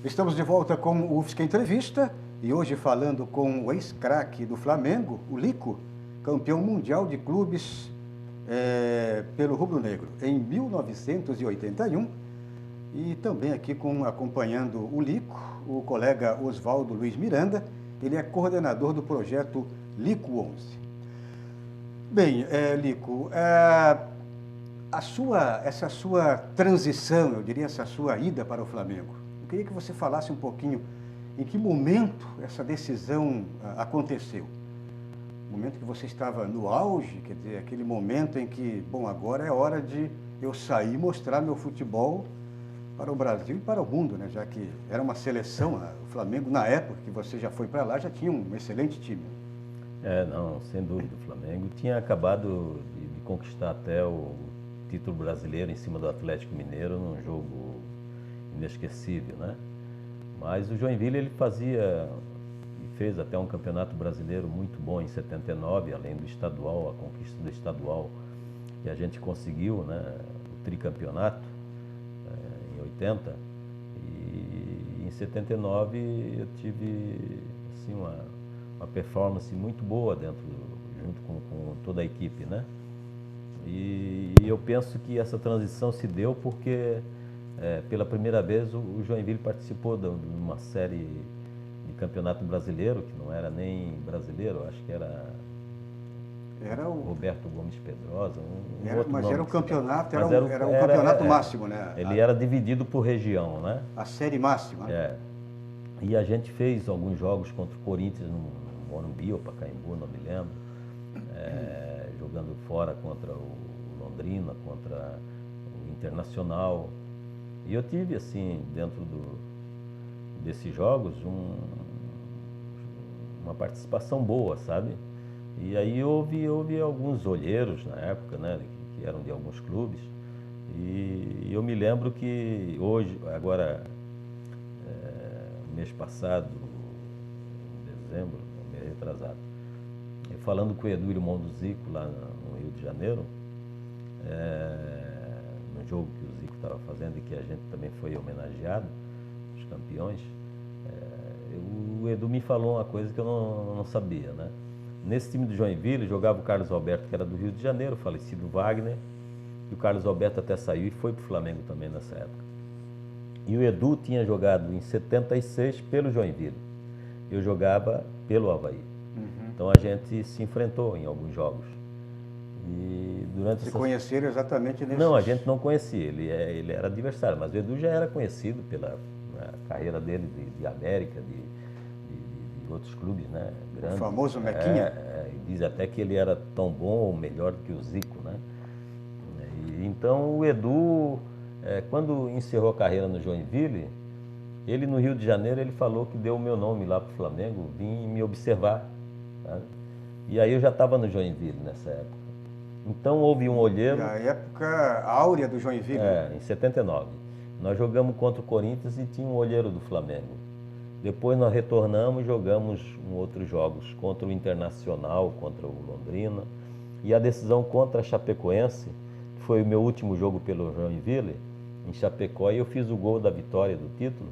Estamos de volta com o UFSC Entrevista e hoje falando com o ex-craque do Flamengo, o Lico, campeão mundial de clubes pelo rubro-negro em 1981, e também aqui acompanhando o Lico, o colega Oswaldo Luiz Miranda. Ele é coordenador do projeto Lico 11. Bem, Lico, essa sua transição, eu diria, essa sua ida para o Flamengo, eu queria que você falasse um pouquinho em que momento essa decisão aconteceu. O momento que você estava no auge, quer dizer, aquele momento em que, bom, agora é hora de eu sair e mostrar meu futebol para o Brasil e para o mundo, né? Já que era uma seleção, o Flamengo, na época que você já foi para lá, já tinha um excelente time. Não, sem dúvida, o Flamengo tinha acabado de conquistar até o título brasileiro em cima do Atlético Mineiro num jogo inesquecível, né? Mas o Joinville, ele fez até um campeonato brasileiro muito bom em 79, além do estadual, a conquista do estadual que a gente conseguiu, né? O tricampeonato em 80, e em 79 eu tive assim, uma performance muito boa junto com toda a equipe, né? E eu penso que essa transição se deu porque pela primeira vez o Joinville participou de uma série de campeonato brasileiro, que não era nem brasileiro, acho que era o Roberto Gomes Pedrosa, mas era o campeonato, era um campeonato máximo, né? Ele era dividido por região, né? A série máxima. E a gente fez alguns jogos contra o Corinthians no Morumbi ou Pacaembu, não me lembro, jogando fora contra o Londrina, contra o Internacional. E eu tive, assim, dentro desses jogos, uma participação boa, sabe? E aí houve alguns olheiros na época, né, que eram de alguns clubes. E eu me lembro que hoje, agora, mês passado, em dezembro, mês retrasado, falando com o Edu Irmão do Zico lá no Rio de Janeiro, no jogo que o Zico estava fazendo e que a gente também foi homenageado, os campeões, o Edu me falou uma coisa que eu não sabia, né? Nesse time do Joinville jogava o Carlos Alberto, que era do Rio de Janeiro, o falecido Wagner, e o Carlos Alberto até saiu e foi para o Flamengo também nessa época. E o Edu tinha jogado em 76 pelo Joinville, eu jogava pelo Avaí. Então a gente se enfrentou em alguns jogos. E durante Se conheceram exatamente nesse... Não, a gente não conhecia, ele era adversário, mas o Edu já era conhecido pela carreira dele de América, de outros clubes, né? Grandes. O famoso Mequinha. Diz até que ele era tão bom ou melhor do que o Zico, né? Então o Edu, quando encerrou a carreira no Joinville, ele no Rio de Janeiro, ele falou que deu o meu nome lá para o Flamengo, vim me observar, sabe? E aí eu já estava no Joinville nessa época. Então houve um olheiro... A época áurea do Joinville. Em 79. Nós jogamos contra o Corinthians e tinha um olheiro do Flamengo. Depois nós retornamos e jogamos outros jogos contra o Internacional, contra o Londrina. E a decisão contra a Chapecoense, que foi o meu último jogo pelo Joinville, em Chapecó, e eu fiz o gol da vitória do título.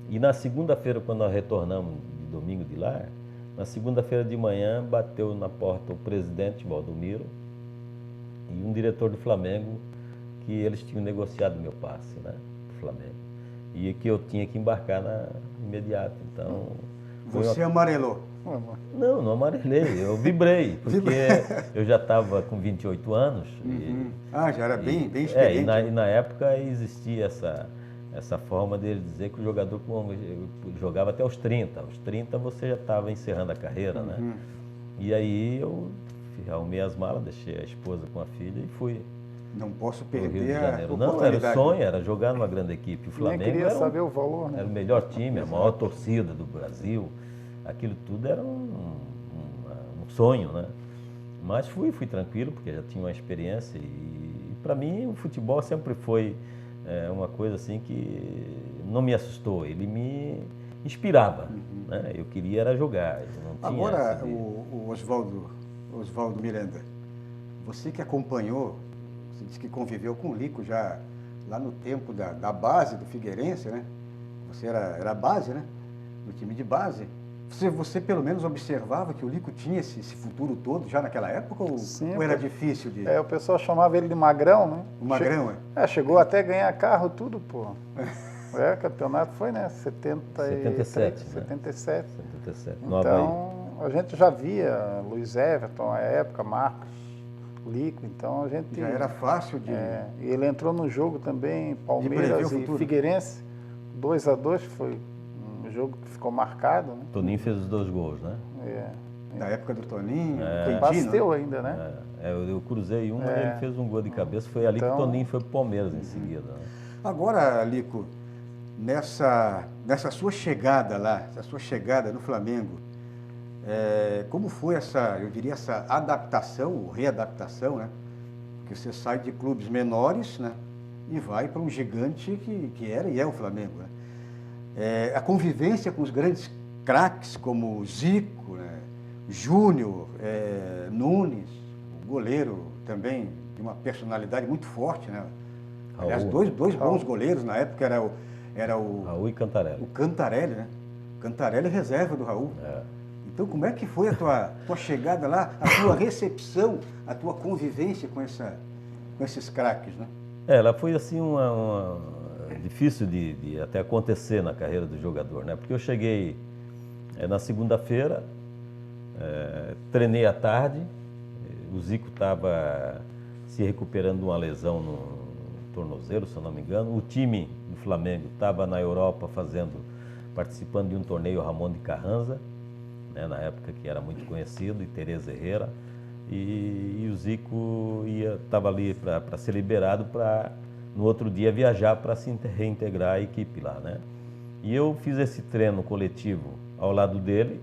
E na segunda-feira, quando nós retornamos de domingo de lá, na segunda-feira de manhã bateu na porta o presidente Valdomiro e um diretor do Flamengo, que eles tinham negociado meu passe, né, do Flamengo. E que eu tinha que embarcar imediato. Então, você amarelou? Não amarelei, eu vibrei, porque eu já estava com 28 anos. Já era bem experiente. E na época existia essa forma dele dizer que o jogador jogava até os 30. Aos 30 você já estava encerrando a carreira, né? E aí eu arrumei as malas, deixei a esposa com a filha e fui. Não posso Rio de perder a Janeiro. oportunidade. Não, era o sonho, era jogar numa grande equipe. O Flamengo queria saber o valor, né? Era o melhor time, a maior torcida do Brasil. Aquilo tudo era um sonho, né? Mas fui tranquilo, porque já tinha uma experiência. E para mim o futebol sempre foi uma coisa assim que não me assustou. Ele me inspirava, né? Eu queria era jogar. Eu não tinha Agora, o Oswaldo Miranda, você que acompanhou, você disse que conviveu com o Lico já lá no tempo da base do Figueirense, né? Você era a base, né? Do time de base. Você pelo menos observava que o Lico tinha esse futuro todo já naquela época? Sim, ou era difícil de... o pessoal chamava ele de Magrão, né? O Magrão, Chegou até a ganhar carro, tudo, pô. Campeonato foi, né? 77, né? 77. 77. Então, a gente já via Luiz Everton, à época, Marcos, Lico, então a gente... Já era fácil de... E ele entrou no jogo também, Palmeiras e Figueirense, 2-2, foi um jogo que ficou marcado, né? Toninho fez os 2 gols, né? Na época do Toninho, Bateu ainda, né? Eu cruzei um, mas ele fez um gol de cabeça, foi ali que o Toninho foi pro Palmeiras em seguida. Né? Agora, Lico, nessa sua chegada lá, essa sua chegada no Flamengo, como foi eu diria, essa adaptação, ou readaptação, né? Porque você sai de clubes menores, né? E vai para um gigante que era e é o Flamengo, né? A convivência com os grandes craques como Zico, né? Júnior, Nunes, o goleiro também de uma personalidade muito forte, né? Raul. Aliás, dois bons goleiros na época era o Raul e Cantarelli. O Cantarelli, né? Cantarelli reserva do Raul. Então, como é que foi a tua chegada lá, a tua recepção, a tua convivência com esses craques, né? Ela foi assim difícil de até acontecer na carreira do jogador, né? Porque eu cheguei na segunda-feira, treinei à tarde, o Zico estava se recuperando de uma lesão no tornozelo, se eu não me engano. O time do Flamengo estava na Europa participando de um torneio Ramon de Carranza, né, na época que era muito conhecido, e Teresa Herrera, e o Zico estava ali para ser liberado para no outro dia viajar para se reintegrar à equipe lá, né? E eu fiz esse treino coletivo ao lado dele,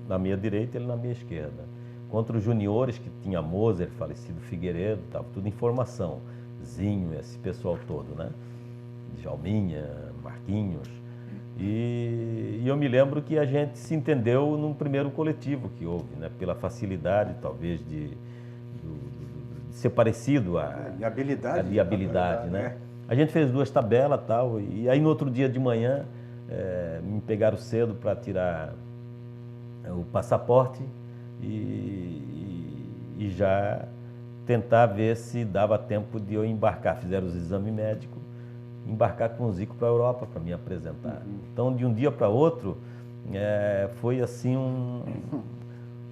na minha direita e ele na minha esquerda, contra os juniores, que tinha Moser, falecido Figueiredo, estava tudo em formação, Zinho, esse pessoal todo, né? Djalminha, Marquinhos. E eu me lembro que a gente se entendeu num primeiro coletivo que houve, né? Pela facilidade, talvez, de ser parecido de habilidade. De habilidade, né? A gente fez 2 tabelas e tal, e aí no outro dia de manhã me pegaram cedo para tirar o passaporte e já tentar ver se dava tempo de eu embarcar. Fizeram os exames médicos, embarcar com o Zico para a Europa para me apresentar. Então, de um dia para outro, foi assim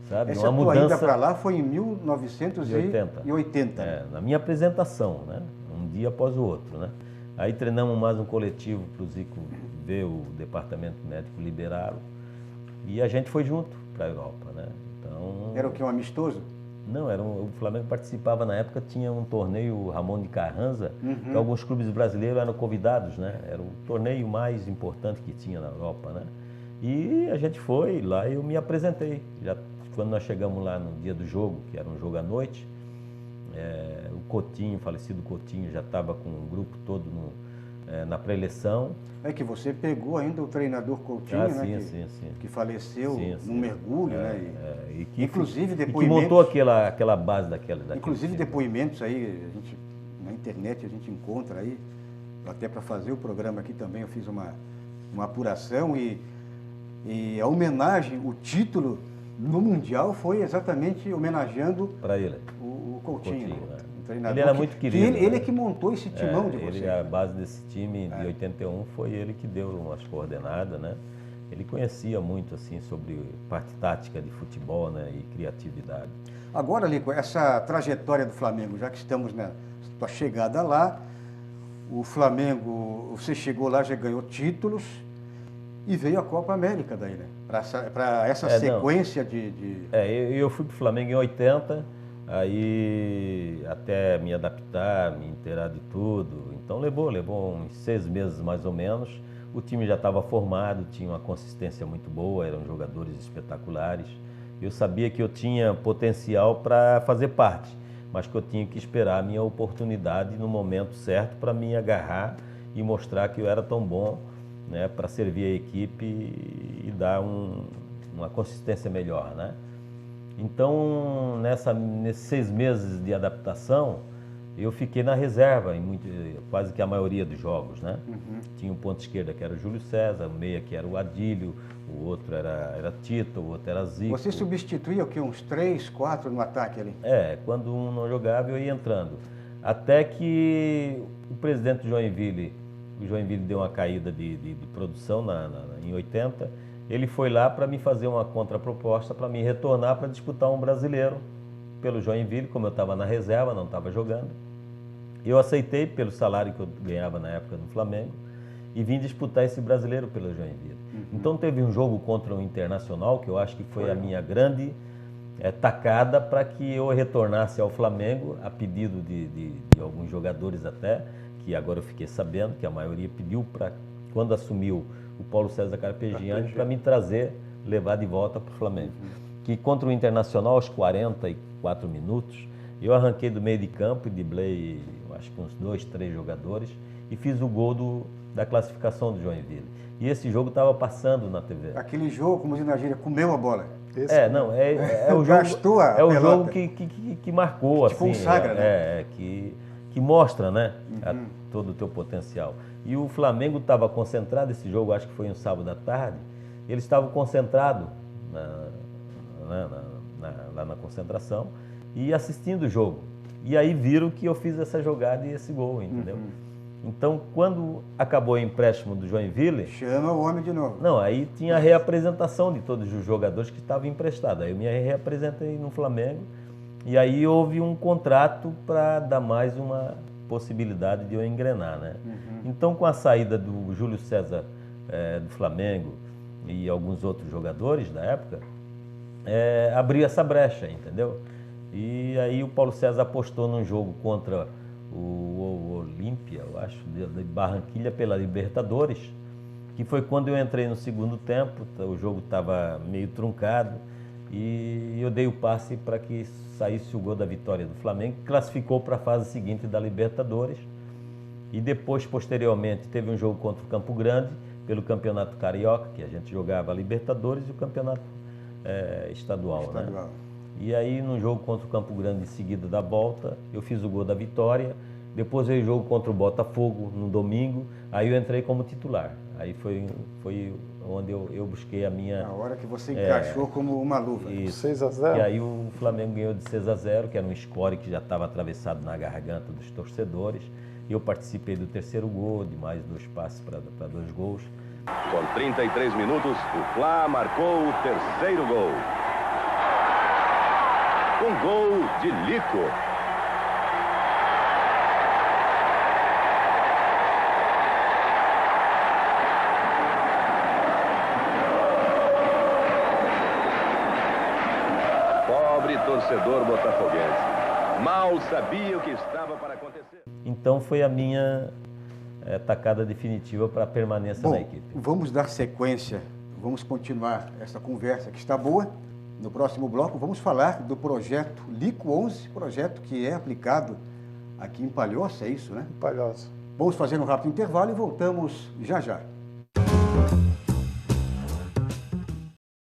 sabe, uma mudança. Essa tua ida para lá foi em 1980. Na minha apresentação, né? Um dia após o outro, né? Aí treinamos mais um coletivo para o Zico ver o departamento médico liberá-lo e a gente foi junto para a Europa, né? Então, era o que, um amistoso? Não, o Flamengo participava na época, tinha um torneio Ramon de Carranza, que alguns clubes brasileiros eram convidados, né? Era o torneio mais importante que tinha na Europa, né? E a gente foi lá e eu me apresentei. Já quando nós chegamos lá no dia do jogo, que era um jogo à noite, o Coutinho, o falecido Coutinho, já estava com o grupo todo na pré-eleição. É que você pegou ainda o treinador Coutinho, né? Sim. Que faleceu num mergulho, né? Inclusive depoimentos... E que montou aquela base daquele inclusive depoimentos aí, na internet a gente encontra aí, até para fazer o programa aqui também eu fiz uma apuração e a homenagem, o título no Mundial foi exatamente homenageando para ele o Coutinho, né? Treinador, ele era muito querido. Ele é que montou esse timão de vocês. A base desse time de 81 foi ele que deu umas coordenadas, né? Ele conhecia muito assim sobre parte tática de futebol, né? E criatividade. Agora, Lico, essa trajetória do Flamengo, já que estamos na tua chegada lá, o Flamengo, você chegou lá, já ganhou títulos e veio a Copa América daí, né? Para essa sequência eu fui para o Flamengo em 80. Aí até me adaptar, me inteirar de tudo, então levou uns 6 meses mais ou menos. O time já estava formado, tinha uma consistência muito boa, eram jogadores espetaculares. Eu sabia que eu tinha potencial para fazer parte, mas que eu tinha que esperar a minha oportunidade no momento certo para me agarrar e mostrar que eu era tão bom, né, para servir a equipe e dar uma consistência melhor, né? Então, nesses 6 meses de adaptação, eu fiquei na reserva em quase que a maioria dos jogos, né? Tinha um ponto esquerda que era o Júlio César, o meia que era o Adílio, o outro era Tito, o outro era Zico. Você substituía o quê? Uns 3, 4 no ataque ali? Quando um não jogava eu ia entrando. Até que o presidente do Joinville, deu uma caída de produção em 80, ele foi lá para me fazer uma contraproposta para me retornar para disputar um brasileiro pelo Joinville, como eu estava na reserva, não estava jogando. Eu aceitei pelo salário que eu ganhava na época no Flamengo e vim disputar esse brasileiro pelo Joinville. Então teve um jogo contra o Internacional, que eu acho que foi a minha grande tacada para que eu retornasse ao Flamengo, a pedido de alguns jogadores até, que agora eu fiquei sabendo, que a maioria pediu para, quando assumiu o Paulo César Carpegiani, para me levar de volta para o Flamengo. Que contra o Internacional, aos 44 minutos, eu arranquei do meio de campo e driblei, eu acho que uns 2, 3 jogadores, e fiz o gol da classificação do Joinville. E esse jogo estava passando na TV. Aquele jogo, como diz na gíria, comeu a bola. É o jogo que marcou, tipo assim, consagra, né? que mostra, né, todo o teu potencial. E o Flamengo estava concentrado, esse jogo acho que foi um sábado à tarde, eles estavam concentrados lá na concentração e assistindo o jogo. E aí viram que eu fiz essa jogada e esse gol, entendeu? Então, quando acabou o empréstimo do Joinville... Chama o homem de novo. Não, aí tinha a reapresentação de todos os jogadores que estavam emprestados. Aí eu me reapresentei no Flamengo e aí houve um contrato para dar mais uma possibilidade de eu engrenar, né? Então, com a saída do Júlio César do Flamengo e alguns outros jogadores da época, abriu essa brecha, entendeu? E aí o Paulo César apostou num jogo contra o Olímpia, eu acho, de Barranquilla pela Libertadores, que foi quando eu entrei no segundo tempo, o jogo estava meio truncado e eu dei o passe para que saísse o gol da vitória do Flamengo, que classificou para a fase seguinte da Libertadores. E depois, posteriormente, teve um jogo contra o Campo Grande, pelo Campeonato Carioca, que a gente jogava a Libertadores e o Campeonato estadual. Né? E aí, no jogo contra o Campo Grande, em seguida da volta, eu fiz o gol da vitória. Depois veio o jogo contra o Botafogo, no domingo. Aí eu entrei como titular. Aí foi onde eu busquei a minha... A hora que você encaixou como uma luva. Isso. 6-0. E aí o Flamengo ganhou de 6-0, que era um score que já estava atravessado na garganta dos torcedores. Eu participei do terceiro gol, de mais 2 passes para 2 gols. Com 33 minutos, o Fla marcou o terceiro gol. Um gol de Lico. Pobre torcedor botafoguense. Mal sabia o que estava para acontecer. Então foi a minha tacada definitiva para a permanência na equipe. Vamos dar sequência, vamos continuar essa conversa que está boa. No próximo bloco vamos falar do projeto Lico 11, projeto que é aplicado aqui em Palhoça, é isso, né? Palhoça. Vamos fazer um rápido intervalo e voltamos já já.